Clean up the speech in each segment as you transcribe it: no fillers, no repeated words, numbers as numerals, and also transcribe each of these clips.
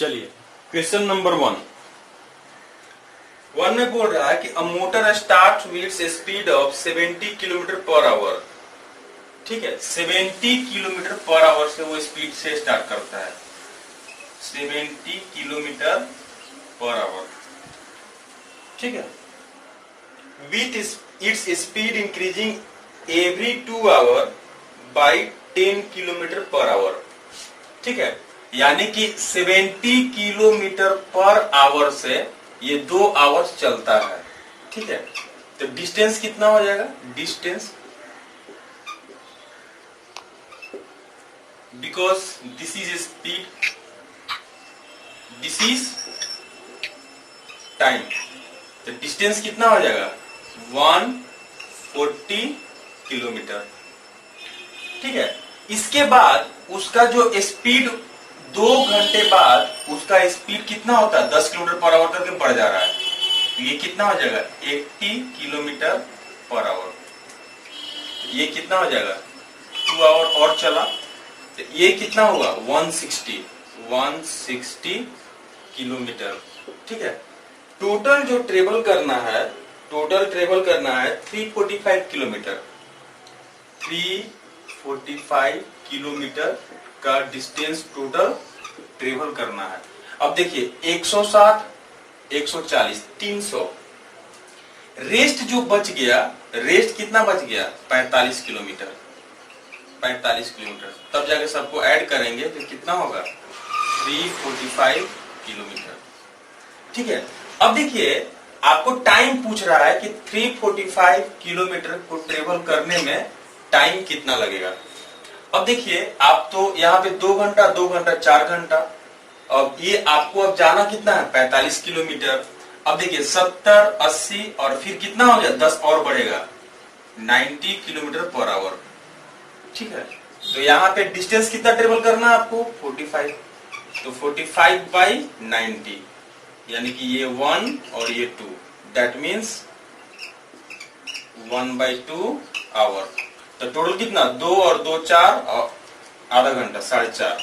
चलिए question number 1 में बोल रहा है कि a motor start with speed of 70 kilometre per hour. ठीक है, 70 किलोमीटर पर आवर से वो स्पीड से स्टार्ट करता है, 70 किलोमीटर पर आवर। ठीक है, with its speed increasing every 2 hour by 10 kilometre per hour. ठीक है, यानी कि 70 किलोमीटर पर आवर से ये 2 आवर्स चलता है। ठीक है, तो डिस्टेंस कितना हो जाएगा? Distance, because this is speed, this is time, तो डिस्टेंस कितना हो जाएगा? 140 किलोमीटर। ठीक है, इसके बाद उसका जो स्पीड 2 घंटे बाद उसका स्पीड कितना होता है? 10 किलोमीटर पर आवर करके बढ़ जा रहा है। तो ये कितना हो जाएगा? 80 किलोमीटर पर आवर। ये कितना हो जाएगा? 2 आवर और चला तो ये कितना होगा? 160 किलोमीटर। ठीक है, टोटल जो ट्रेवल करना है, टोटल ट्रेवल करना है 345 किलोमीटर। 345 किलोमीटर का डिस्टेंस टोटल ट्रेवल करना है। अब देखिए 160, 140, 300, रेस्ट जो बच गया, रेस्ट कितना बच गया? 45 किलोमीटर। 45 किलोमीटर तब जाके सबको ऐड करेंगे तो कितना होगा? 345 किलोमीटर। ठीक है, अब देखिए आपको टाइम पूछ रहा है कि 345 किलोमीटर को ट्रेवल करने में टाइम कितना लगेगा। अब देखिए आप तो यहाँ पे 2 घंटा, 2 घंटा, 4 घंटा। अब ये आपको अब जाना कितना है? 45 किलोमीटर। अब देखिए 70, 80 और फिर कितना हो गया? 10 और बढ़ेगा, 90 किलोमीटर पर आवर। ठीक है, तो यहाँ पे डिस्टेंस कितना ट्रेवल करना है आपको? 45। तो 45 बाई 90, यानी कि ये 1 और ये 2, दैट मीन्स 1/2 आवर। तो टोटल कितना? 2 और 2 4 और आधा घंटा, 4.5।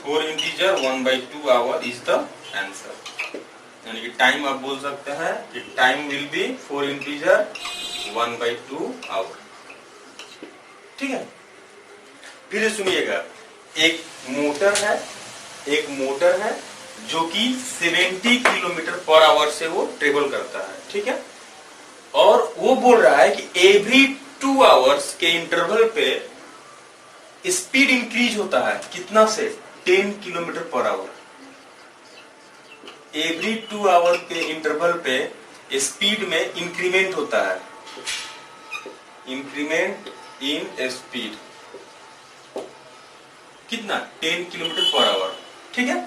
4 integer 1/2 hour is the answer. यानी कि टाइम आप बोल सकते हैं कि time will be 4 integer 1/2 hour. ठीक है, फिर सुनिएगा, एक मोटर है जो कि 70 किलोमीटर पर आवर से वो ट्रेवल करता है। ठीक है, और वो बोल रहा है कि एवरी 2 आवर्स के इंटरवल पे स्पीड इंक्रीज होता है कितना से? 10 kilometre per hour. Every 2 hour के इंटरवल पे स्पीड में इंक्रीमेंट होता है, इंक्रीमेंट इन स्पीड कितना? 10 किलोमीटर पर आवर। ठीक है,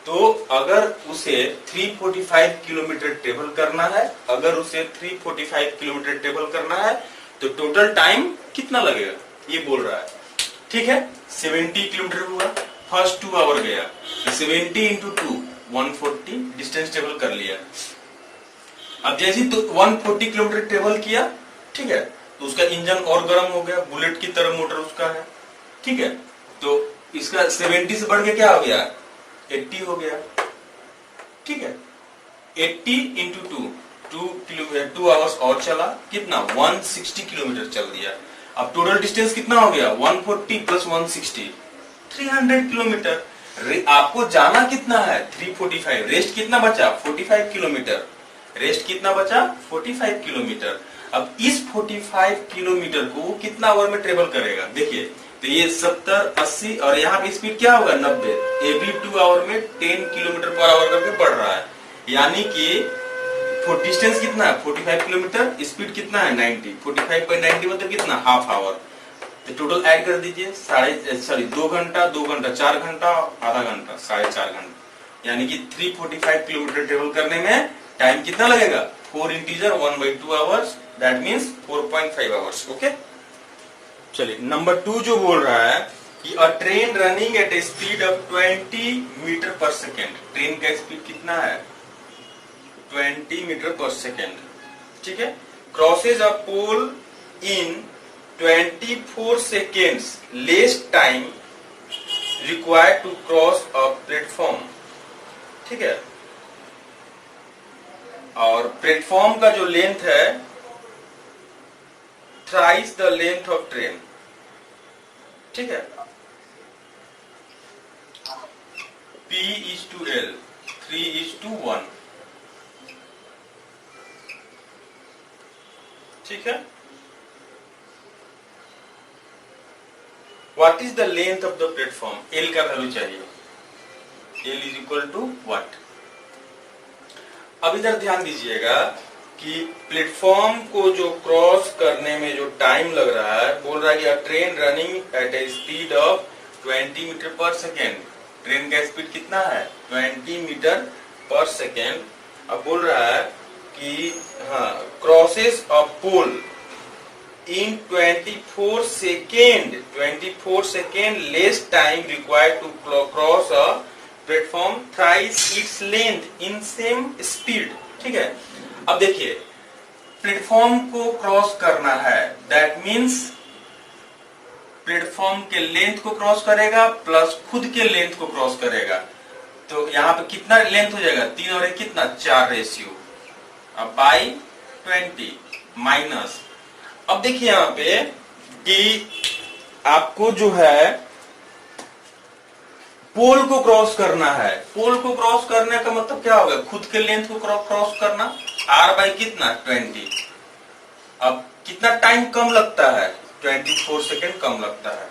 तो अगर उसे 345 किलोमीटर ट्रेवल करना है, अगर उसे 345 किलोमीटर ट्रेवल करना है तो टोटल टाइम कितना लगेगा ये बोल रहा है। ठीक है, 70 किलोमीटर हुआ, फर्स्ट 2 आवर गया, तो 70 इंटू 2 140 डिस्टेंस ट्रेवल कर लिया। अब जैसे तो 140 किलोमीटर ट्रेवल किया, ठीक है, तो उसका इंजन और गर्म हो गया, बुलेट की तरह मोटर उसका है। ठीक है, तो इसका 70 से बढ़ के क्या हो गया? 80 हो गया। ठीक है, 80 इंटू 2 आवर्स और चला, कितना? 160 किलोमीटर चल दिया। अब टोटल डिस्टेंस कितना हो गया? 140 प्लस 160, 300 किलोमीटर। आपको जाना कितना है? 345। रेस्ट कितना बचा? 45 किलोमीटर। रेस्ट कितना बचा? 45 किलोमीटर। अब इस 45 किलोमीटर को कितना आवर में ट्रेवल करेगा? देखिए, तो ये 70, 80 और यहाँ पे स्पीड क्या होगा? 90। एवरी 2 आवर में 10 किलोमीटर पर आवर करके बढ़ रहा है, यानी कि डिस्टेंस कितना है? 45 किलोमीटर, स्पीड कितना है? 90। 45 बाई 90 मतलब कितना? Half hour. तो टोटल ऐड कर दीजिए, 2 घंटा, 2 घंटा, 4 घंटा, आधा घंटा, 4.5 घंटा, यानी कि 345 किलोमीटर ट्रेवल करने में टाइम कितना लगेगा? 4 integer 1/2 hours, that means 4.5 hours. Okay, चलिए नंबर 2 जो बोल रहा है कि a train running at a speed of 20 metre per second. Train का स्पीड कितना है? 20 मीटर पर सेकेंड। ठीक है, crosses a pole in 24 seconds less time required to cross a platform. ठीक है। और प्लेटफॉर्म का जो लेंथ है thrice the length of train, ठीक है। P/L 3:1, ठीक है। What is the length of the platform? L का वैल्यू चाहिए। L is equal to what? अब इधर ध्यान दीजिएगा कि प्लेटफॉर्म को जो क्रॉस करने में जो टाइम लग रहा है, बोल रहा है कि train running at a speed of 20 metre per second. Train का स्पीड कितना है? 20 मीटर पर सेकेंड। अब बोल रहा है कि हाँ, crosses of pole in 24 second less time required to cross a platform thrice its length in same speed, ठीक है। अब देखिए, प्लेटफॉर्म को क्रॉस करना है, दैट मीन्स प्लेटफॉर्म के लेंथ को क्रॉस करेगा प्लस खुद के लेंथ को क्रॉस करेगा। तो यहाँ पे कितना लेंथ हो जाएगा? 3 और 1 कितना? 4 रेशियो। अब बाई 20 माइनस, अब देखिए यहाँ पे कि आपको जो है पोल को क्रॉस करना है। पोल को क्रॉस करने का मतलब क्या होगा? खुद के लेंथ को क्रॉस करना। r बाई कितना? 20। अब कितना टाइम कम लगता है? 24 सेकेंड कम लगता है,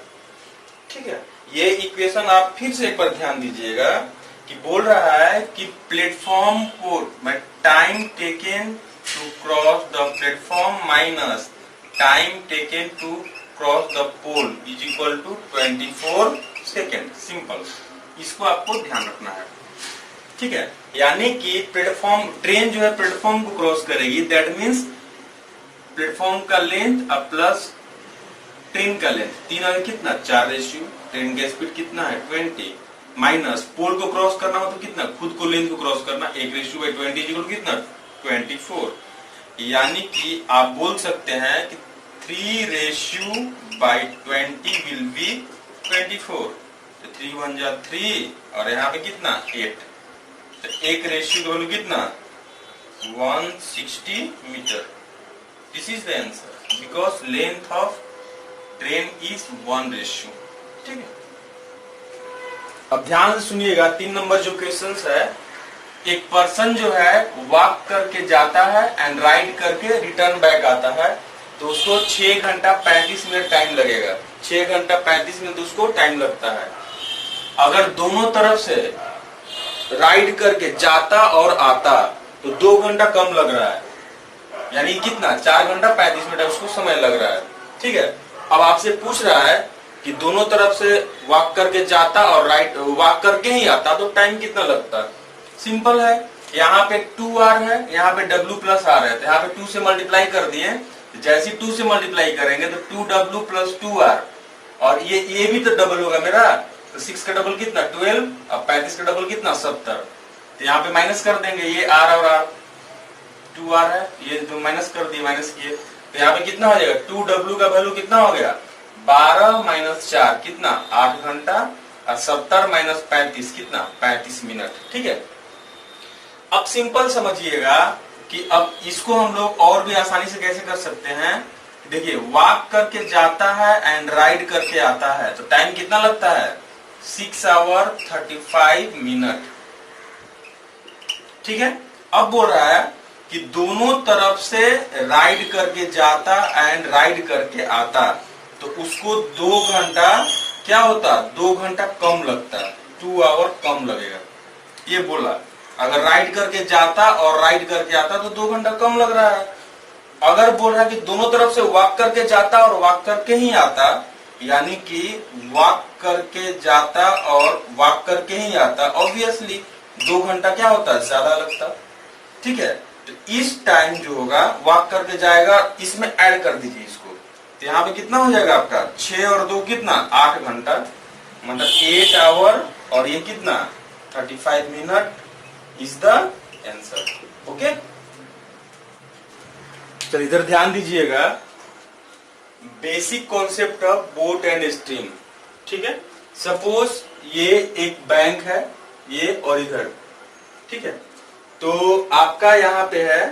ठीक है। ये इक्वेशन आप फिर से एक बार ध्यान दीजिएगा कि बोल रहा है कि प्लेटफॉर्म को time taken to cross the platform minus time taken to cross the pole is equal to 24 second. Simple, इसको आपको ध्यान रखना है, ठीक है। यानी कि प्लेटफॉर्म, ट्रेन जो है प्लेटफॉर्म को क्रॉस करेगी, दैट मीन्स प्लेटफॉर्म का लेंथ अब प्लस ट्रेन का लेंथ, 3 और कितना? 4 रेशियो। ट्रेन का स्पीड कितना है? 20 माइनस पोल को क्रॉस करना हो तो कितना? खुद को लेंथ को क्रॉस करना, 1 रेशियो बाई 20 इक्वल कितना? 24। यानी कि आप बोल सकते हैं कि 3 रेशियो बाई 20 विल बी 24। तो 3 1 जा 3 और यहाँ पे कितना? 8। तो 1 रेशियो का वैल्यू कितना? 160 metre. This is the answer because length of train is 1 ratio, ठीक है। अब ध्यान से सुनिएगा, 3 नंबर जो क्वेश्चन है, एक पर्सन जो है वॉक करके जाता है एंड राइड करके रिटर्न बैक आता है, तो उसको 6 घंटा 35 मिनट टाइम लगेगा। 6 घंटा 35 मिनट उसको टाइम लगता है। अगर दोनों तरफ से राइड करके जाता और आता तो 2 घंटा कम लग रहा है, यानी कितना? 4 घंटा 35 मिनट उसको समय लग रहा है, ठीक है। अब आपसे पूछ रहा है कि दोनों तरफ से वॉक करके जाता और राइड वॉक करके ही आता तो टाइम कितना लगता? सिंपल है, यहाँ पे 2r है, यहाँ पे w प्लस r है, तो यहाँ पे 2 से मल्टीप्लाई कर दिए। जैसे 2 से मल्टीप्लाई करेंगे तो 2w प्लस 2r, और ये भी तो डबल होगा मेरा, तो 6 का डबल कितना? 12। अब 35 का डबल कितना? 70। तो यहाँ पे माइनस कर देंगे, ये r और r, 2r है, ये जो माइनस कर दिए, माइनस किए, तो यहाँ पे कितना हो जाएगा? 2w का वैल्यू कितना हो गया? 12 माइनस 4 कितना? 8 घंटा, और 70 माइनस 35 कितना? 35 मिनट, ठीक है। अब सिंपल समझिएगा कि अब इसको हम लोग और भी आसानी से कैसे कर सकते हैं। देखिए, वॉक करके जाता है एंड राइड करके आता है, तो टाइम कितना लगता है? 6 आवर 35 मिनट, ठीक है। अब बोल रहा है कि दोनों तरफ से राइड करके जाता एंड राइड करके आता, तो उसको 2 घंटा क्या होता? 2 घंटा कम लगता, 2 आवर कम लगेगा। ये बोला, अगर राइड करके जाता और राइड करके आता तो 2 घंटा कम लग रहा है। अगर बोल रहा है कि दोनों तरफ से वॉक करके जाता और वॉक करके ही आता, यानी कि वॉक करके जाता और वॉक करके ही आता, ऑब्वियसली 2 घंटा क्या होता है? ज्यादा लगता, ठीक है। तो इस टाइम जो होगा वॉक करके जाएगा, इसमें ऐड कर दीजिए इसको, तो यहाँ पे कितना हो जाएगा आपका? 6 और 2 कितना? 8 घंटा, मतलब 8 आवर, और ये कितना? 35 minute is the answer, okay. चल इधर ध्यान दीजिएगा, basic concept of boat and stream, ठीक है। सपोज ये एक बैंक है, ये और इधर ठीक है। तो आपका यहाँ पे है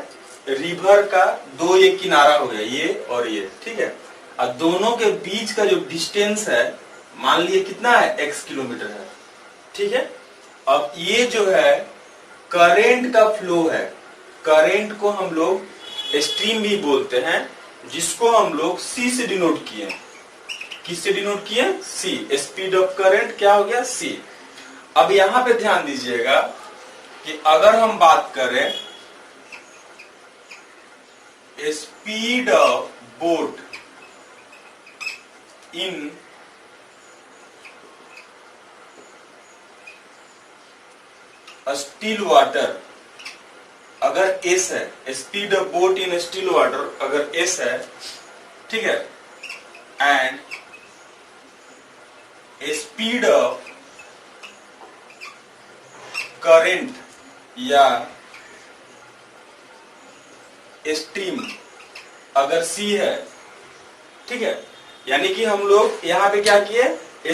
रिवर का दो ये किनारा हो गया, ये और ये, ठीक है। और दोनों के बीच का जो डिस्टेंस है मान लिए कितना है, x किलोमीटर है, ठीक है। अब ये जो है करेंट का फ्लो है, करेंट को हम लोग स्ट्रीम भी बोलते हैं, जिसको हम लोग c से डिनोट किए। किससे डिनोट किए, c। स्पीड ऑफ करंट क्या हो गया, c। अब यहां पे ध्यान दीजिएगा कि अगर हम बात करें speed of boat in still water, अगर s है, speed of boat in still water अगर s है, ठीक है, एंड स्पीड ऑफ करंट या स्ट्रीम अगर c है, ठीक है, यानी कि हम लोग यहाँ पे क्या किए,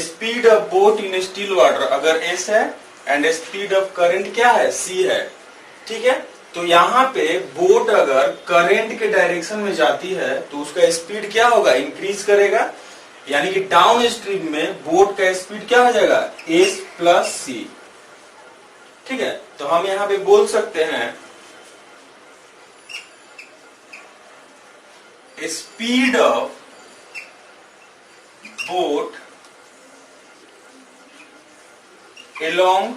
speed of boat in still water अगर s है एंड स्पीड ऑफ करंट क्या है, c है, ठीक है। तो यहाँ पे बोट अगर करंट के डायरेक्शन में जाती है तो उसका स्पीड क्या होगा, इंक्रीज करेगा, यानी कि डाउन स्ट्रीम में बोट का स्पीड क्या हो जाएगा, s प्लस c, ठीक है। तो हम यहाँ पे बोल सकते हैं speed of boat along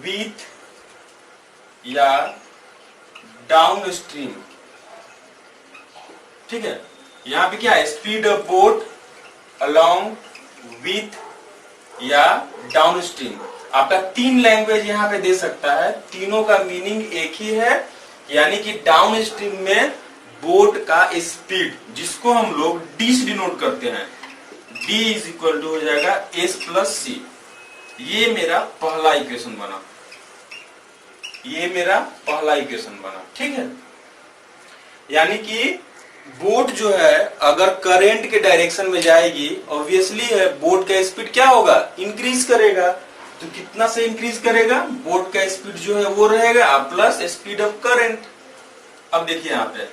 with या डाउन स्ट्रीम, ठीक है। यहाँ पे क्या है, speed of boat along with या डाउन स्ट्रीम। आपका तीन लैंग्वेज यहाँ पे दे सकता है, तीनों का मीनिंग एक ही है, यानी कि डाउन स्ट्रीम में बोट का स्पीड जिसको हम लोग डी से डिनोट करते हैं, d इज इक्वल टू हो जाएगा s प्लस सी। ये मेरा पहला इक्वेशन बना, ये मेरा पहला इक्वेशन बना, ठीक है। यानी कि बोट जो है अगर करंट के डायरेक्शन में जाएगी, ऑब्वियसली है बोट का स्पीड क्या होगा, इंक्रीज करेगा। तो कितना से इंक्रीज करेगा, बोट का स्पीड जो है वो रहेगा प्लस स्पीड ऑफ करंट। अब देखिए यहाँ पे,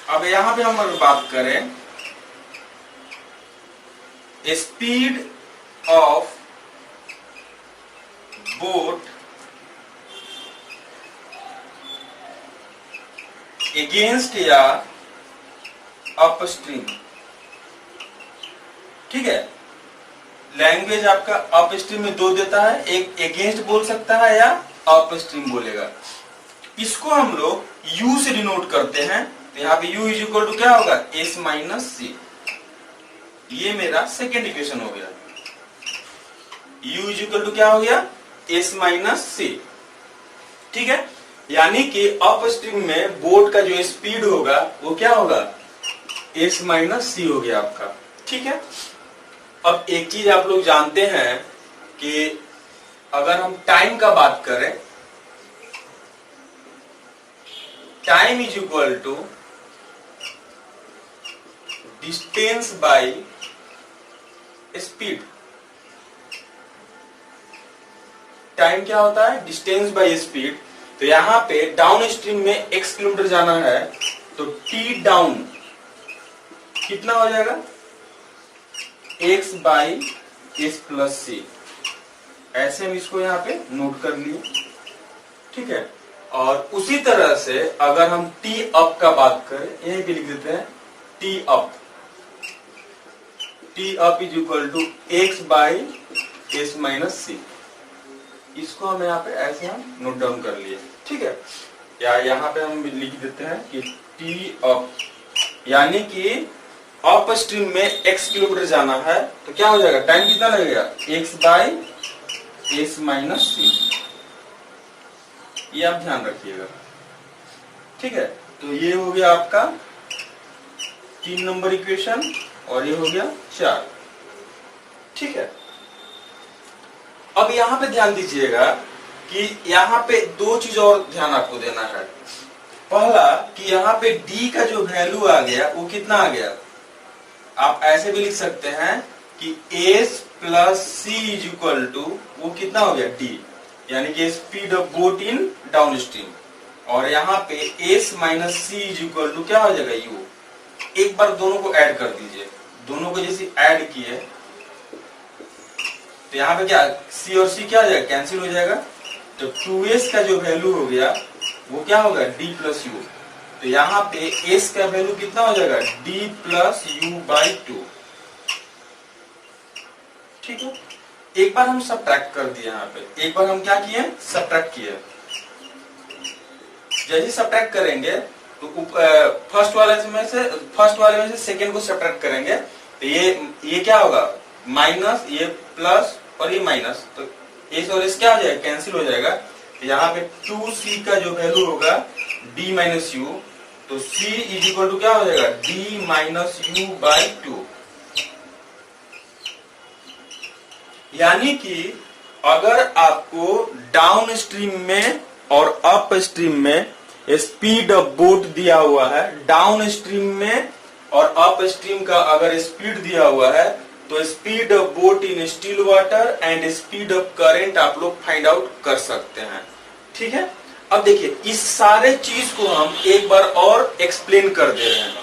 अब यहाँ पे हम अगर बात करें स्पीड ऑफ बोट अगेंस्ट या अपस्ट्रीम, ठीक है। लैंग्वेज आपका अपस्ट्रीम में दो देता है, एक अगेंस्ट बोल सकता है या अपस्ट्रीम बोलेगा। इसको हम लोग u से डिनोट करते हैं, तो यहाँ पे u इज इक्वल टू क्या होगा, s माइनस सी। ये मेरा सेकेंड इक्वेशन हो गया, u इज इक्वल टू क्या हो गया, s माइनस सी, ठीक है। यानी कि अपस्ट्रीम में बोट का जो स्पीड होगा वो क्या होगा, s माइनस सी हो गया आपका, ठीक है। अब एक चीज आप लोग जानते हैं कि अगर हम टाइम का बात करें, time is equal to distance by speed. Time क्या होता है, डिस्टेंस बाय स्पीड। तो यहां पे डाउन स्ट्रीम में x किलोमीटर जाना है तो t डाउन कितना हो जाएगा, x by S plus C. ऐसे हम इसको यहाँ पे नोट कर लिए, ठीक है। और उसी तरह से अगर हम टी अप का बात करें, यहीं पे लिख देते हैं T up, T up is equal to X by S minus C. इसको हम यहाँ पे ऐसे हम नोट डाउन कर लिए, ठीक है। या यहाँ पे हम लिख देते हैं कि टी अप, यानी कि अप स्ट्रीम में x किलोमीटर जाना है तो क्या हो जाएगा, टाइम कितना लगेगा, x बाई एस माइनस सी। ये आप ध्यान रखिएगा, ठीक है। तो ये हो गया आपका 3 नंबर इक्वेशन और ये हो गया 4, ठीक है। अब यहाँ पे ध्यान दीजिएगा कि यहाँ पे दो चीज और ध्यान आपको देना है। पहला कि यहाँ पे d का जो वैल्यू आ गया वो कितना आ गया, आप ऐसे भी लिख सकते हैं कि s plus C is equal to वो कितना हो गया डी, यानी कि speed of boat in downstream. और यहाँ पे S minus C is equal to क्या हो जाएगा यू। एक बार दोनों को ऐड कर दीजिए, दोनों को जैसे ऐड किए तो यहाँ पे क्या सी और सी क्या हो जाएगा, कैंसिल हो जाएगा। तो 2s का जो वैल्यू हो गया वो क्या होगा डी प्लस यू। तो यहाँ पे s का वैल्यू कितना हो जाएगा d प्लस यू बाई 2। ठीक है, एक बार हम सब्ट्रैक्ट कर दिए, यहाँ पे एक बार हम क्या किए सब्ट्रैक्ट किए। जैसे सब्ट्रैक्ट करेंगे तो फर्स्ट वाले में से सेकेंड को सब्ट्रैक्ट करेंगे तो ये क्या होगा माइनस, ये प्लस और ये माइनस, तो एस और एस क्या हो जाएगा कैंसिल हो जाएगा। तो यहाँ पे 2c का जो वैल्यू होगा d माइनस यू, तो c इज इक्वल टू क्या हो जाएगा d माइनस यू बाई 2। यानी कि अगर आपको डाउन स्ट्रीम में और अप स्ट्रीम में स्पीड ऑफ बोट दिया हुआ है, डाउन स्ट्रीम में और अप स्ट्रीम का अगर स्पीड दिया हुआ है तो speed of boat in still water and speed of current आप लोग फाइंड आउट कर सकते हैं। ठीक है, अब देखिए इस सारे चीज को हम एक बार और एक्सप्लेन कर दे रहे हैं।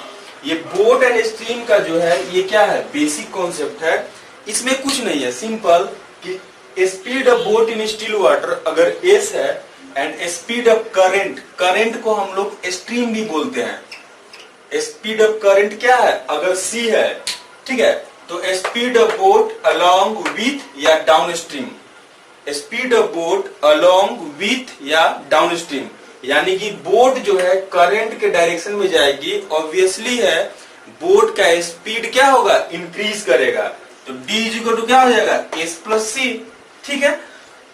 ये बोट एंड स्ट्रीम का जो है ये क्या है बेसिक कॉन्सेप्ट है, इसमें कुछ नहीं है, सिंपल कि speed of boat in still water अगर एस है and speed of current, current को हम लोग स्ट्रीम भी बोलते हैं, स्पीड ऑफ करंट क्या है अगर सी है, ठीक है, तो speed of boat along with या down stream, speed of boat along with या डाउन स्ट्रीम, यानी कि बोट जो है करंट के डायरेक्शन में जाएगी, ऑब्वियसली है बोट का स्पीड क्या होगा इंक्रीज करेगा, तो d इज इक्वल टू क्या हो जाएगा s प्लस सी। ठीक है,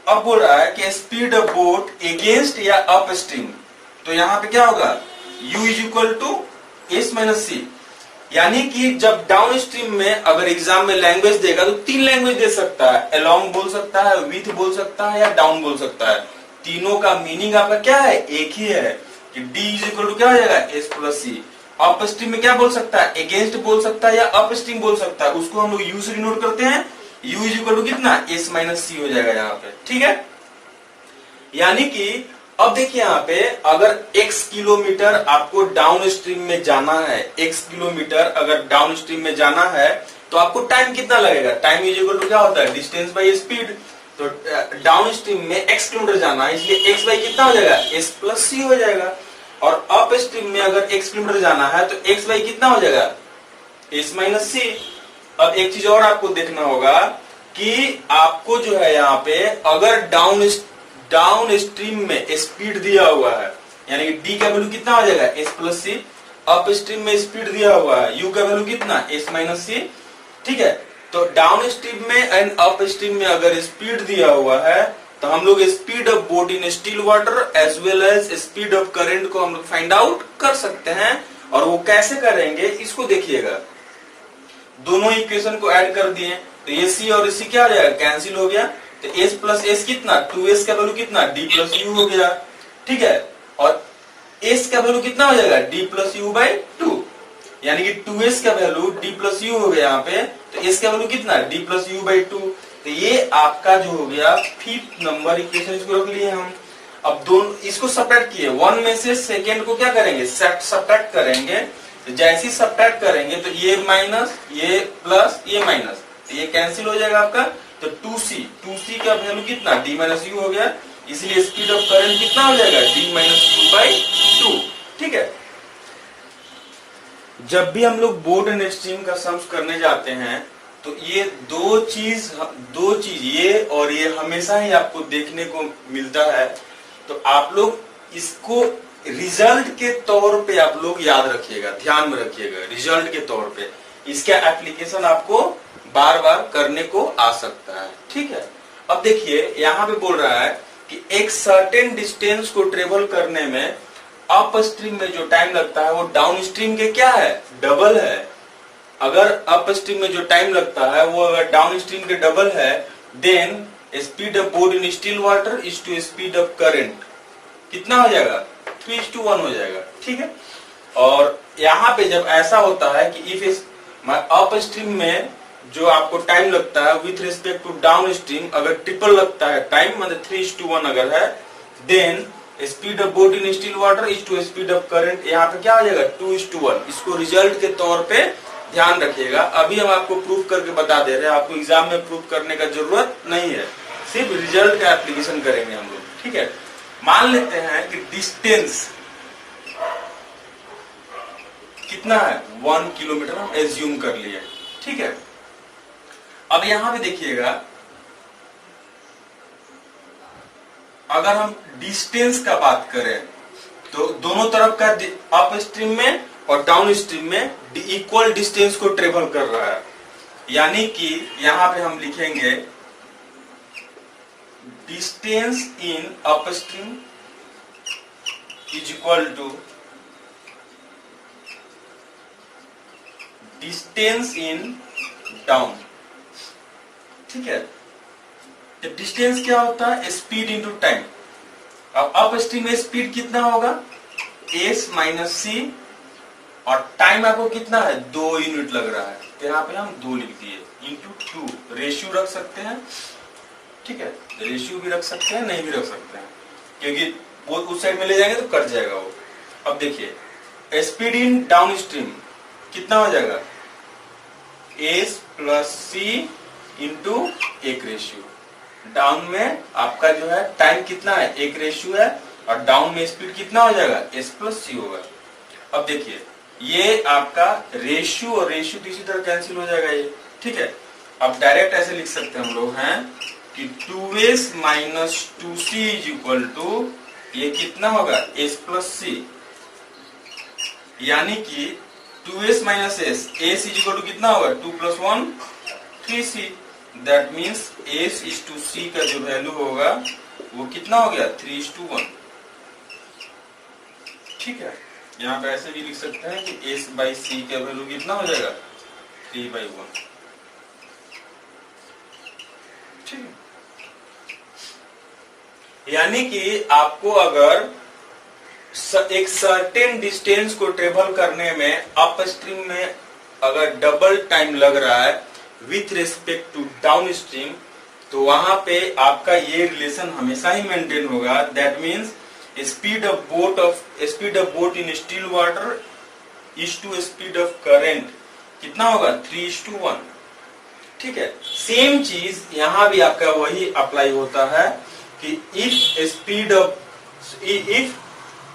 अब बोल रहा है कि स्पीड ऑफ बोट अगेंस्ट या अप स्ट्रीम, तो यहाँ पे क्या होगा u is equal to S minus C. यानी कि जब डाउन स्ट्रीम में अगर एग्जाम में लैंग्वेज देगा तो 3 लैंग्वेज दे सकता है, अलोंग बोल सकता है, विथ बोल सकता है या डाउन बोल सकता है। तीनों का मीनिंग आपका क्या है एक ही है कि d इज इक्वल टू क्या हो जाएगा s प्लस सी। अप स्ट्रीम में क्या बोल सकता है अगेंस्ट बोल सकता है या अप स्ट्रीम बोल सकता है, उसको हम लोग u से डिनोट करते हैं, u इज इक्वल टू कितना s माइनस सी हो जाएगा यहाँ पे। ठीक है, यानी कि अब देखिए यहाँ पे अगर x किलोमीटर आपको डाउन स्ट्रीम में जाना है, x किलोमीटर अगर डाउन स्ट्रीम में जाना है तो आपको टाइम कितना लगेगा, टाइम इज इक्वल टू क्या होता है डिस्टेंस बाई स्पीड। तो डाउन स्ट्रीम में x किलोमीटर जाना है इसलिए x बाई कितना हो जाएगा s प्लस सी हो जाएगा, और अप स्ट्रीम में अगर x किलोमीटर जाना है तो x बाई कितना हो जाएगा s माइनस सी। अब एक चीज और आपको देखना होगा कि आपको जो है यहाँ पे अगर डाउन स्ट्रीम में स्पीड दिया हुआ है यानी कि d का वैल्यू कितना हो जाएगा s प्लस सी, अप स्ट्रीम में स्पीड दिया हुआ है u का वैल्यू कितना s माइनस सी। ठीक है, तो डाउन स्ट्रीम में एंड अप स्ट्रीम में अगर स्पीड दिया हुआ है तो हम लोग speed of boat in still water as well as speed of current को हम लोग फाइंड आउट कर सकते हैं। और वो कैसे करेंगे इसको देखिएगा, दोनों इक्वेशन को ऐड कर दिए तो ये c और c क्या हो जाएगा कैंसिल हो गया, तो s प्लस s कितना 2s का वैल्यू कितना d प्लस u हो गया। ठीक है, और s का वैल्यू कितना हो जाएगा d प्लस u बाई 2, यानी कि 2s का वैल्यू d प्लस u हो गया यहाँ पे, तो s का वैल्यू कितना d प्लस u बाई 2। तो ये आपका जो हो गया 5th नंबर इक्वेशन, इसको रख लिए हम। अब दोनों इसको सब्ट्रैक्ट किए, 1 में से सेकेंड को क्या करेंगे सब्ट्रैक्ट करेंगे, तो जैसे ही सब्ट्रैक्ट करेंगे तो ये माइनस ये प्लस ये माइनस, तो ये कैंसिल हो जाएगा आपका। तो 2c का वैल्यू कितना d माइनस यू हो गया, इसलिए स्पीड ऑफ करंट कितना हो जाएगा d माइनस यू बाई 2। ठीक है, जब भी हम लोग बोट एंड स्ट्रीम का सम्स करने जाते हैं तो ये दो चीज ये और ये हमेशा ही आपको देखने को मिलता है, तो आप लोग इसको रिजल्ट के तौर पे आप लोग याद रखिएगा, ध्यान में रखिएगा, रिजल्ट के तौर पे इसका एप्लीकेशन आपको बार बार करने को आ सकता है। ठीक है, अब देखिए यहाँ पे बोल रहा है कि एक सर्टेन डिस्टेंस को ट्रेवल करने में अप स्ट्रीम में जो टाइम लगता है वो डाउन स्ट्रीम के क्या है डबल है। अगर अप स्ट्रीम में जो टाइम लगता है वो अगर डाउन स्ट्रीम के डबल है, then speed of boat in still water is to speed of current कितना हो जाएगा 3:1 हो जाएगा। ठीक है, और यहाँ पे जब ऐसा होता है कि इफ अप स्ट्रीम में जो आपको टाइम लगता है with respect to downstream, अगर ट्रिपल लगता है टाइम, मतलब 3:1 अगर है, then speed of boat in still water is to speed of current, यहाँ पे क्या हो जाएगा 2:1। इसको रिजल्ट के तौर पे ध्यान रखिएगा। अभी हम आपको प्रूफ करके बता दे रहे हैं, आपको एग्जाम में प्रूफ करने का जरूरत नहीं है, सिर्फ रिजल्ट का एप्लीकेशन करेंगे हम लोग। ठीक है, मान लेते हैं कि डिस्टेंस कितना है 1 किलोमीटर हम एज्यूम कर लिए। ठीक है, अब यहां पे देखिएगा, अगर हम डिस्टेंस का बात करें तो दोनों तरफ का अप स्ट्रीम में और डाउन स्ट्रीम में इक्वल डिस्टेंस को ट्रेवल कर रहा है, यानी कि यहां पे हम लिखेंगे distance in upstream is equal to distance in down. ठीक है, तो डिस्टेंस क्या होता है स्पीड इंटू टाइम। अब अप स्ट्रीम में स्पीड कितना होगा s माइनस सी, और टाइम आपको कितना है 2 यूनिट लग रहा है, तो यहाँ पे हम 2 लिख दिए इंटू 2। रेशियो रख सकते हैं, ठीक है, रेशियो भी रख सकते हैं, नहीं भी रख सकते हैं, क्योंकि वो उस साइड में ले जाएंगे तो कट जाएगा वो। अब देखिए स्पीड इन डाउन स्ट्रीम कितना हो जाएगा s प्लस सी इंटू 1 रेशियो। डाउन में आपका जो है टाइम कितना है 1 रेशियो है, और डाउन में स्पीड कितना हो जाएगा s प्लस सी होगा। अब देखिए ये आपका रेशियो और रेशियो तो इसी तरह कैंसिल हो जाएगा ये। ठीक है, अब डायरेक्ट ऐसे लिख सकते हैं हम लोग हैं कि 2s minus 2c is equal to ये कितना होगा s प्लस सी, यानी कि 2s minus s, s is equal to कितना होगा 2 plus 1 3c। That means s is to c का जो वैल्यू होगा वो कितना हो गया 3:1। ठीक है, यहाँ पे ऐसे भी लिख सकते हैं कि s बाई c का वैल्यू कितना हो जाएगा 3/1। ठीक है, यानी कि आपको अगर एक सर्टेन डिस्टेंस को ट्रेवल करने में अप स्ट्रीम में अगर डबल टाइम लग रहा है with respect to downstream, तो वहां पे आपका ये रिलेशन हमेशा ही मेंटेन होगा। That means speed of boat in still water is to speed of current कितना होगा 3:1। ठीक है, सेम चीज यहां भी आपका वही अप्लाई होता है कि if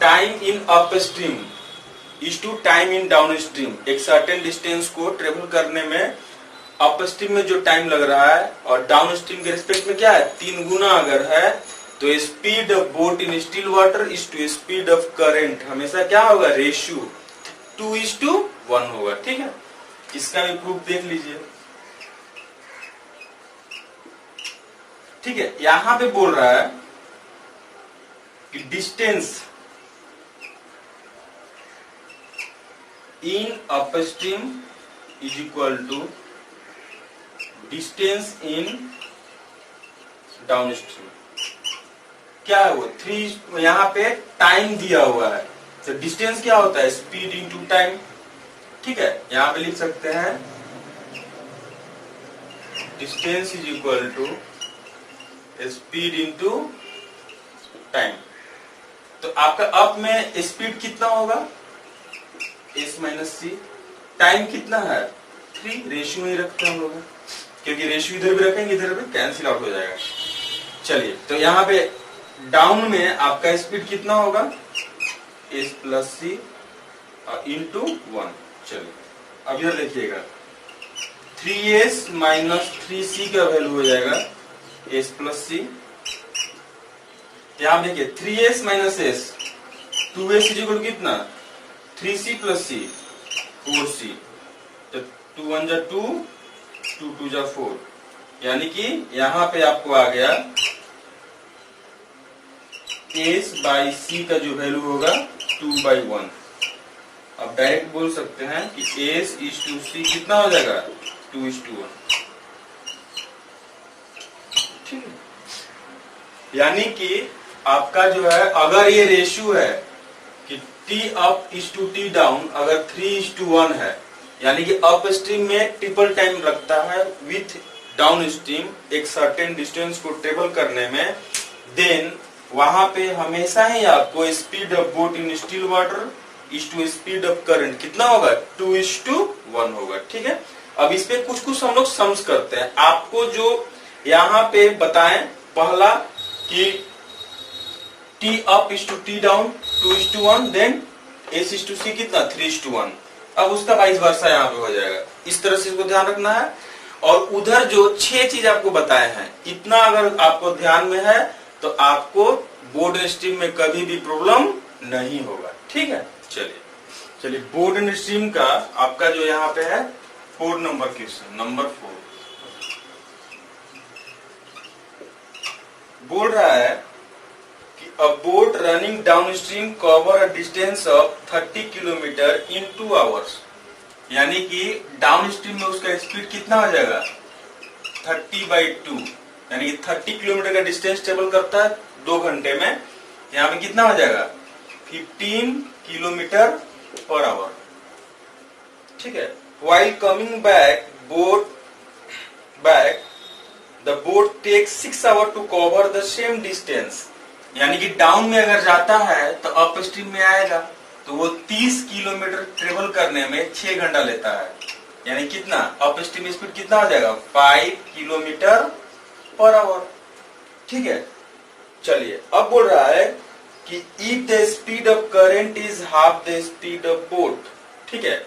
time in upstream is to time in down stream, एक सर्टेन डिस्टेंस को ट्रेवल करने में अप स्ट्रीम में जो टाइम लग रहा है और डाउन स्ट्रीम के रिस्पेक्ट में क्या है 3 गुना अगर है, तो speed of boat in still water is to speed of current हमेशा क्या होगा रेशियो 2:1 होगा। ठीक है, इसका भी प्रूफ देख लीजिए। ठीक है, यहां पे बोल रहा है कि distance in upstream is equal to distance in downstream. क्या है वो 3, यहाँ पे टाइम दिया हुआ है, तो डिस्टेंस क्या होता है स्पीड इंटू टाइम। ठीक है, यहाँ पे लिख सकते हैं distance is equal to speed into time. तो आपका अप में स्पीड कितना होगा s माइनस सी, टाइम कितना है 3, रेशियो ही रखते हैं हम लोग, क्योंकि रेशियो इधर भी रखेंगे इधर भी कैंसिल आउट हो जाएगा। चलिए, तो यहाँ पे डाउन में आपका स्पीड कितना होगा s प्लस सी इंटू 1। चलिए अब इधर देखिएगा 3s माइनस 3c का वैल्यू हो जाएगा s प्लस सी। यहाँ देखिए 3s minus s, 2s equal कितना 3c प्लस c 4c, तो 2 1 जा 2, 2 2 जा 4, यानी कि यहाँ पे आपको आ गया s बाई c का जो वैल्यू होगा 2/1। अब डायरेक्ट बोल सकते हैं कि s इज टू c कितना हो जाएगा 2:1। ठीक है, यानी कि आपका जो है अगर ये रेशियो है कि t up is to t down अगर 3:1 है, यानी कि अप स्ट्रीम में ट्रिपल टाइम लगता है विथ डाउन स्ट्रीम एक सर्टेन डिस्टेंस को ट्रेवल करने में, देन वहां पे हमेशा ही आपको speed of boat in still water is to speed of current कितना होगा 2:1 होगा। ठीक है, अब इस पे कुछ कुछ हम लोग सम्स करते हैं। आपको जो यहाँ पे बताएं पहला कि T up is to T down 2:1, then S is to C कितना 3:1। अब उसका वाइस वर्सा यहाँ पे हो जाएगा। इस तरह से इसको ध्यान रखना है। और उधर जो 6 चीज आपको बताए हैं, इतना अगर आपको ध्यान में है तो आपको बोर्ड एंड स्ट्रीम में कभी भी प्रॉब्लम नहीं होगा। ठीक है, चलिए बोर्ड एंड स्ट्रीम का आपका जो यहाँ पे है 4 नंबर क्वेश्चन नंबर 4 बोल रहा है कि अ boat running down stream cover a distance of 30 kilometre in 2 hours. यानी कि डाउन स्ट्रीम में उसका स्पीड कितना हो जाएगा 30/2, यानी कि 30 किलोमीटर का डिस्टेंस ट्रेवल करता है 2 घंटे में। यहाँ पे कितना हो जाएगा 15 किलोमीटर पर आवर। ठीक है, while coming back the boat takes 6 hours to cover the same distance। यानी कि डाउन में अगर जाता है तो अप स्ट्रीम में आएगा तो वो 30 किलोमीटर ट्रेवल करने में 6 घंटा लेता है। यानी कितना अप स्ट्रीम स्पीड कितना हो जाएगा 5 किलोमीटर पर आवर। ठीक है, चलिए अब बोल रहा है कि if the speed of current is half the speed of boat. ठीक है,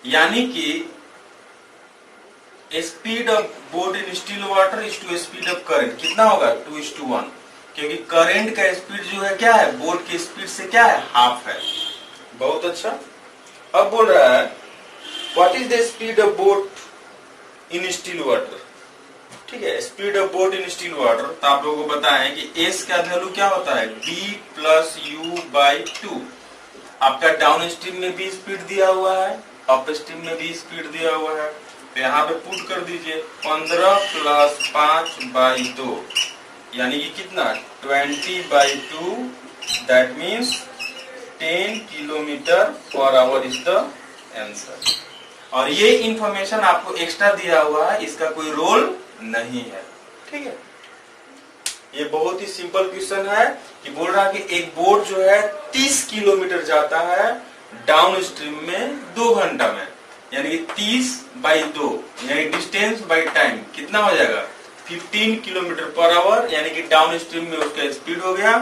यानी कि speed of boat in still water is to speed of current कितना होगा 2:1, क्योंकि करंट का स्पीड जो है क्या है बोट की स्पीड से क्या है हाफ है। बहुत अच्छा। अब बोल रहा है what is the speed of boat in still water. ठीक है, speed of boat in still water तो आप लोगों को बताएं कि एस का वैल्यू क्या होता है b + u/2। आपका डाउन स्ट्रीम में भी स्पीड दिया हुआ है, अप स्ट्रीम में भी स्पीड दिया हुआ है, तो यहाँ पे पुट कर दीजिए 15 + 5/2 यानी कि कितना 20/2, that means 10 kilometre per hour is the answer. और ये इंफॉर्मेशन आपको एक्स्ट्रा दिया हुआ है, इसका कोई रोल नहीं है। ठीक है, ये बहुत ही सिंपल क्वेश्चन है कि बोल रहा है कि एक बोट जो है 30 किलोमीटर जाता है डाउन स्ट्रीम में 2 घंटा में, यानी कि 30/2 यानी डिस्टेंस बाय टाइम कितना हो जाएगा 15 किलोमीटर पर आवर। यानी कि डाउन स्ट्रीम में उसका स्पीड हो गया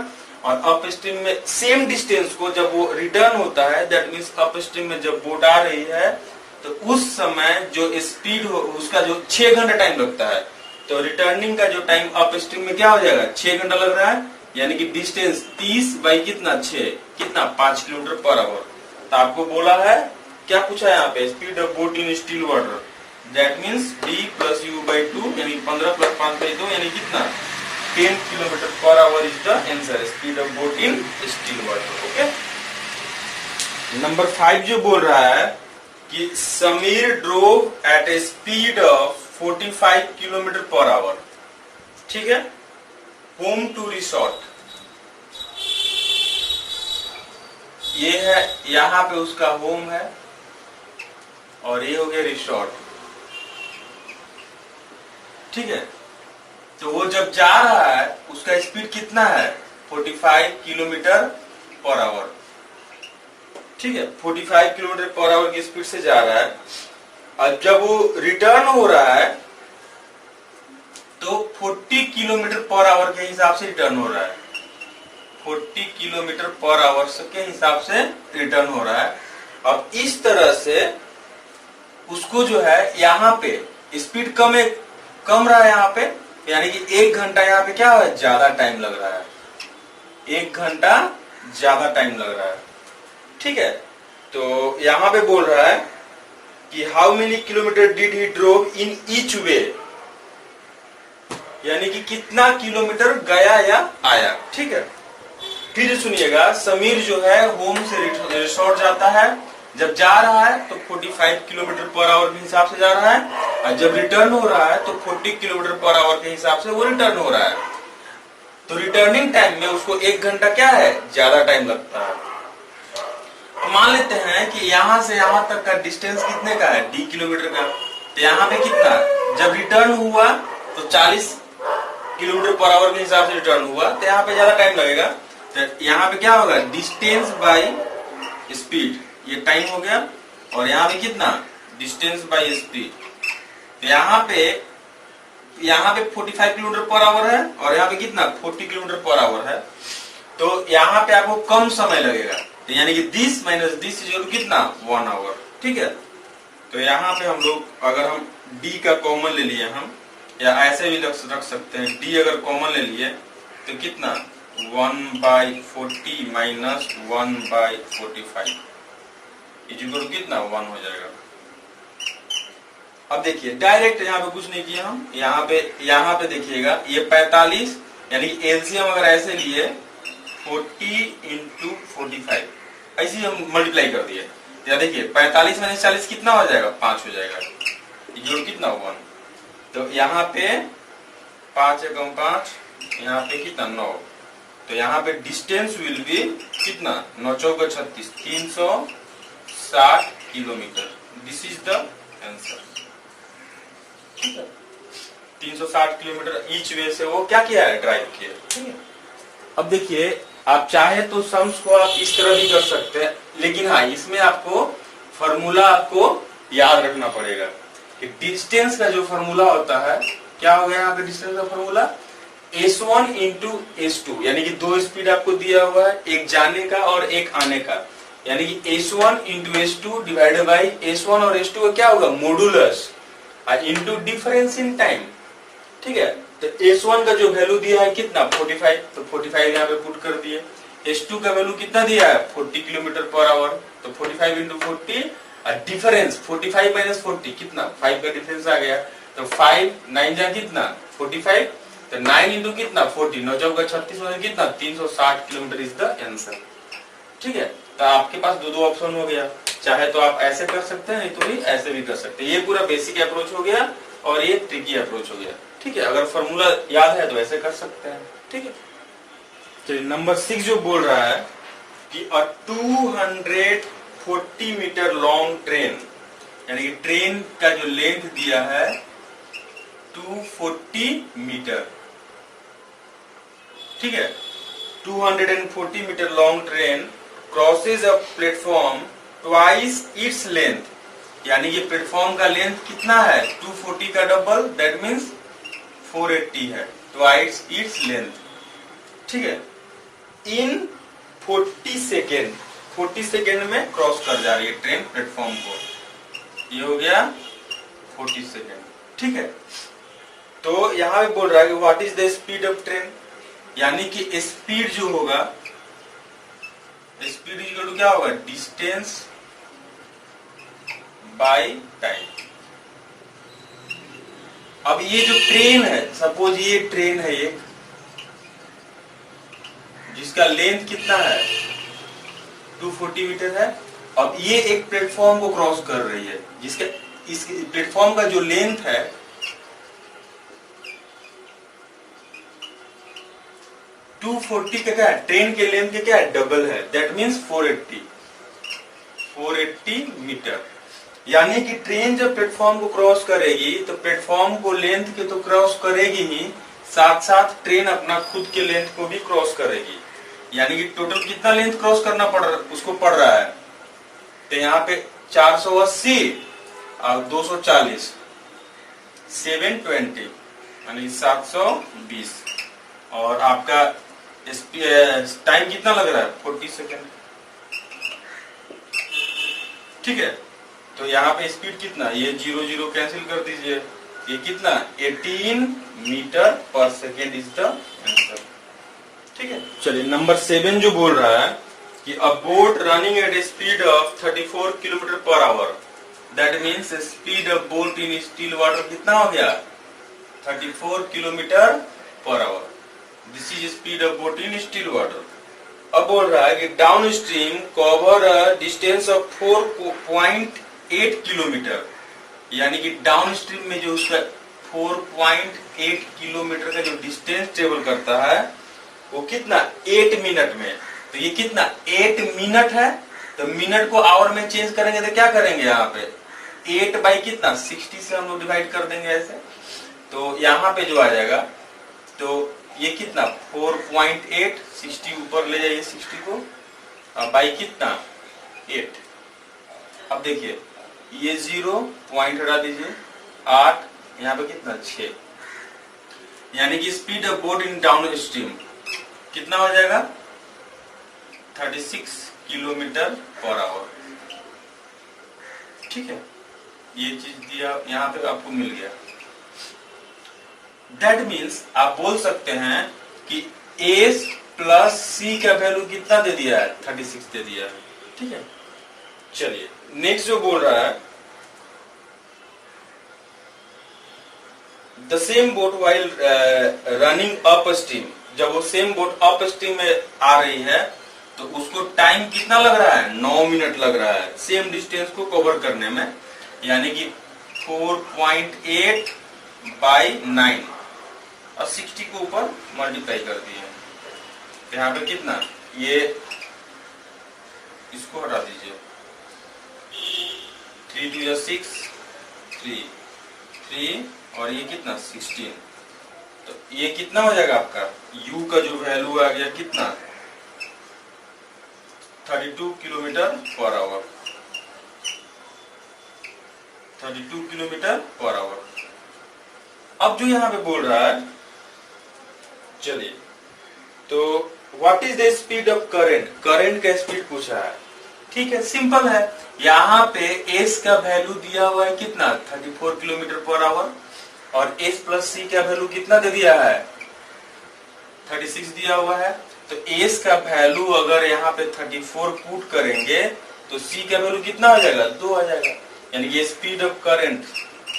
और अप स्ट्रीम में सेम डिस्टेंस को जब वो रिटर्न होता है, दैट मीन्स अप स्ट्रीम में जब बोट आ रही है तो उस समय जो स्पीड हो उसका जो 6 घंटा टाइम लगता है, तो रिटर्निंग का जो टाइम अप स्ट्रीम में क्या हो जाएगा 6 घंटा लग रहा है। यानी कि डिस्टेंस 30/6 कितना 5 किलोमीटर पर आवर। तो आपको बोला है क्या पूछा है यहाँ पे speed of boat in still water, that means b + u/2 यानी 15 + 5/2 यानी कितना 10 kilometre per hour is the answer speed of boat in still water. Okay, number 5 जो बोल रहा है कि Sameer drove at a speed of 45 kilometre per hour. ठीक है, होम टू रिसोर्ट ये है, यहाँ पे उसका होम है और ये हो गया रिसोर्ट। ठीक है, तो वो जब जा रहा है उसका स्पीड कितना है 45 किलोमीटर पर आवर। ठीक है, 45 किलोमीटर पर आवर की स्पीड से जा रहा है और जब वो रिटर्न हो रहा है तो 40 किलोमीटर पर आवर के हिसाब से रिटर्न हो रहा है। 40 किलोमीटर पर आवर के हिसाब से रिटर्न हो रहा है। अब इस तरह से उसको जो है यहाँ पे स्पीड कम रहा है यहाँ पे, यानी कि 1 घंटा यहाँ पे क्या है ज्यादा टाइम लग रहा है, 1 घंटा ज्यादा टाइम लग रहा है। ठीक है, तो यहाँ पे बोल रहा है कि how many kilometre did he drove in each way, यानी कि कितना किलोमीटर गया या आया। ठीक है, फिर सुनिएगा समीर जो है होम से रिसोर्ट जाता है, जब जा रहा है तो 45 किलोमीटर पर आवर के हिसाब से जा रहा है और जब रिटर्न हो रहा है तो 40 किलोमीटर पर आवर के हिसाब से वो रिटर्न हो रहा है। तो रिटर्निंग टाइम में उसको 1 घंटा क्या है ज्यादा टाइम लगता है। मान लेते हैं कि यहाँ से यहाँ तक का डिस्टेंस कितने का है, d किलोमीटर का। तो यहाँ पे कितना, जब रिटर्न हुआ तो 40 किलोमीटर पर आवर के हिसाब से रिटर्न हुआ, तो यहाँ पे ज्यादा टाइम लगेगा। तो यहाँ पे क्या होगा, डिस्टेंस बाय स्पीड, ये टाइम हो गया। और यहाँ पे कितना, डिस्टेंस बाय स्पीड। तो यहाँ पे 45 किलोमीटर पर आवर है और यहाँ पे कितना 40 किलोमीटर पर आवर है। तो यहाँ पे आपको कम समय लगेगा, तो यानी कि दिस माइनस दिस इज कितना 1 आवर। ठीक है, तो यहाँ पे हम लोग अगर हम d का कॉमन ले लिए हम, या ऐसे भी रख सकते हैं, d अगर कॉमन ले लिए तो कितना 1/40 माइनस 1/45 इक्वल कितना 1 हो जाएगा। अब देखिए डायरेक्ट यहाँ पे कुछ नहीं किया हम, यहाँ पे देखिएगा ये 45 यानी कि एलसीएम अगर ऐसे लिए 40 इंटू 45 ऐसे हम मल्टीप्लाई कर दिए, या देखिए 45 माइनस 40 कितना हो जाएगा 5 हो जाएगा, जोड़ कितना 1। तो यहाँ पे 5 एकम 5, यहाँ पे कितना 9। तो यहाँ पे डिस्टेंस विल बी कितना 9 चौका 36 360 kilometre. This is the answer. 360 kilometre each way से वो क्या किया है, ड्राइव किया। ठीक है, अब देखिए आप चाहे तो सम्स को आप इस तरह भी कर सकते हैं, लेकिन हाँ इसमें आपको फॉर्मूला आपको याद रखना पड़ेगा कि डिस्टेंस का जो फॉर्मूला होता है, क्या हो गया यहाँ पे डिस्टेंस का फॉर्मूला S1 इंटू S2, यानी कि दो स्पीड आपको दिया हुआ है, एक जाने का और एक आने का, यानी कि S1 into S2 divided by S1 और S2 का क्या होगा modulus into difference in time. ठीक है, तो S1 का जो वैल्यू दिया है कितना 45, तो 45 यहाँ पे पुट कर दिए। S2 का वैल्यू कितना दिया है 40 किलोमीटर पर आवर, तो 45 इंटू 40 डिफरेंस 45 माइनस 40 कितना 5 का डिफरेंस आ गया। तो 5 9 जा कितना 45, तो 9 इंटू कितना 40 9 चौका 36 में कितना 360 किलोमीटर इज द आंसर। ठीक है, तो आपके पास दो ऑप्शन हो गया, चाहे तो आप ऐसे कर सकते हैं, नहीं तो भी ऐसे भी कर सकते हैं। ये पूरा बेसिक अप्रोच हो गया और ये ट्रिकी अप्रोच हो गया। ठीक है, अगर फॉर्मूला याद है तो ऐसे कर सकते हैं। ठीक है, चलिए नंबर 6 जो बोल रहा है कि अ 240 मीटर लॉन्ग ट्रेन, यानी कि ट्रेन का जो लेंथ दिया है 240 मीटर। ठीक है, 240 metre long train crosses a platform twice its length, यानी कि प्लेटफॉर्म का लेंथ कितना है 240 का डबल, दैट मीन्स 480 है, ट्वाइस इट्स लेंथ। ठीक है, इन 40 सेकेंड, 40 सेकेंड में क्रॉस कर जा रही है ट्रेन प्लेटफॉर्म को। ये हो गया 40 सेकेंड। ठीक है, तो यहाँ पे बोल रहा है कि what is the speed of train, यानी कि स्पीड जो होगा, स्पीड इक्वल टू क्या होगा डिस्टेंस बाय टाइम। अब ये जो ट्रेन है, सपोज ये ट्रेन है एक, जिसका लेंथ कितना है 240 मीटर है। अब ये एक प्लेटफॉर्म को क्रॉस कर रही है, जिसका इस प्लेटफॉर्म का जो लेंथ है 240 का क्या है, ट्रेन के लेंथ के क्या है डबल है, दैट मीन्स 480 मीटर। यानी कि ट्रेन जब प्लेटफॉर्म को क्रॉस करेगी तो प्लेटफॉर्म को लेंथ के तो क्रॉस करेगी ही, साथ साथ ट्रेन अपना खुद के लेंथ को भी क्रॉस करेगी। यानी कि टोटल कितना लेंथ क्रॉस करना उसको पड़ रहा है, तो यहाँ पे 480 और 240 720 यानी 720, और आपका टाइम कितना लग रहा है 40 सेकेंड। ठीक है, तो यहाँ पे स्पीड कितना, ये 0 0 कैंसिल कर दीजिए, ये कितना 18 metre per second is the answer. ठीक है, चलिए नंबर 7 जो बोल रहा है कि अ boat running at a speed of 34 kilometre per our, that means speed of boat in still water कितना हो गया 34 kilometre per our. This is speed of boat in still water. अब बोल रहा है कि down stream cover distance of 4.8 kilometre, यानी कि डाउन स्ट्रीम में जो उसका 4.8 किलोमीटर का जो डिस्टेंस ट्रेवल करता है वो कितना 8 मिनट में। तो ये कितना 8 मिनट है, तो मिनट को आवर में चेंज करेंगे तो क्या करेंगे यहाँ पे 8 बाई कितना 60 से हम लोग डिवाइड कर देंगे ऐसे। तो यहाँ पे जो आ जाएगा तो ये कितना 4.8, 60 ऊपर ले जाइए 60 को, बाई कितना 8। अब देखिए ये 0 पॉइंट हटा दीजिए 8, यहाँ पे कितना 6, यानी कि speed of boat in down stream कितना हो जाएगा 36 किलोमीटर पर आवर। ठीक है, ये चीज दिया यहाँ पे आपको मिल गया। दैट मीन्स आप बोल सकते हैं कि एस प्लस सी का वैल्यू कितना दे दिया है 36 दे दिया है। ठीक है, चलिए नेक्स्ट जो बोल रहा है the same boat while running up stream, जब वो सेम बोट अप स्ट्रीम में आ रही है तो उसको टाइम कितना लग रहा है 9 मिनट लग रहा है सेम डिस्टेंस को कवर करने में, यानी कि 4.8 बाई 9 और 60 को ऊपर मल्टीप्लाई कर दिए। यहाँ पे कितना ये इसको हटा दीजिए 3 2 6 3 और ये कितना 16, तो ये कितना हो जाएगा आपका u का जो वैल्यू आ गया कितना 32 kilometre per our, 32 kilometre per our. अब जो यहाँ पे बोल रहा है, चलिए तो what is the speed of current, current का स्पीड पूछा है। ठीक है, सिंपल है, यहाँ पे s का वैल्यू दिया हुआ है कितना 34 किलोमीटर पर आवर और s प्लस सी का वैल्यू कितना दे दिया है 36 दिया हुआ है। तो s का वैल्यू अगर यहाँ पे 34 पुट करेंगे तो c का वैल्यू कितना हो जाएगा 2 आ जाएगा, यानी कि स्पीड ऑफ करंट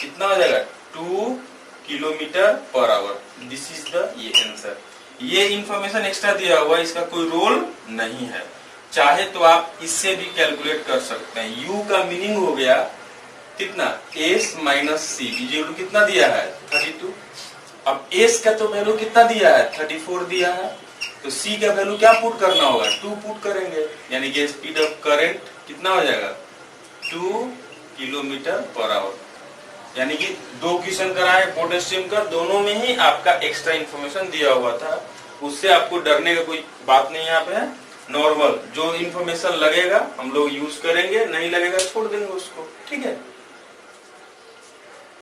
कितना हो जाएगा 2 kilometre per our. This is the ये आंसर। ये इंफॉर्मेशन एक्स्ट्रा दिया हुआ है, इसका कोई रोल नहीं है, चाहे तो आप इससे भी कैलकुलेट कर सकते हैं। u का मीनिंग हो गया कितना s माइनस सी, वैल्यू कितना दिया है 32। अब s का तो वैल्यू कितना दिया है 34 दिया है, तो c का वैल्यू क्या पुट करना होगा 2 पुट करेंगे, यानी कि स्पीड ऑफ करंट कितना हो जाएगा 2 किलोमीटर पर आवर। यानी कि 2 क्वेश्चन कराए पोटेशियम का, दोनों में ही आपका एक्स्ट्रा इन्फॉर्मेशन दिया हुआ था, उससे आपको डरने का कोई बात नहीं यहाँ पे है। नॉर्मल जो इन्फॉर्मेशन लगेगा हम लोग यूज करेंगे, नहीं लगेगा छोड़ देंगे उसको। ठीक है।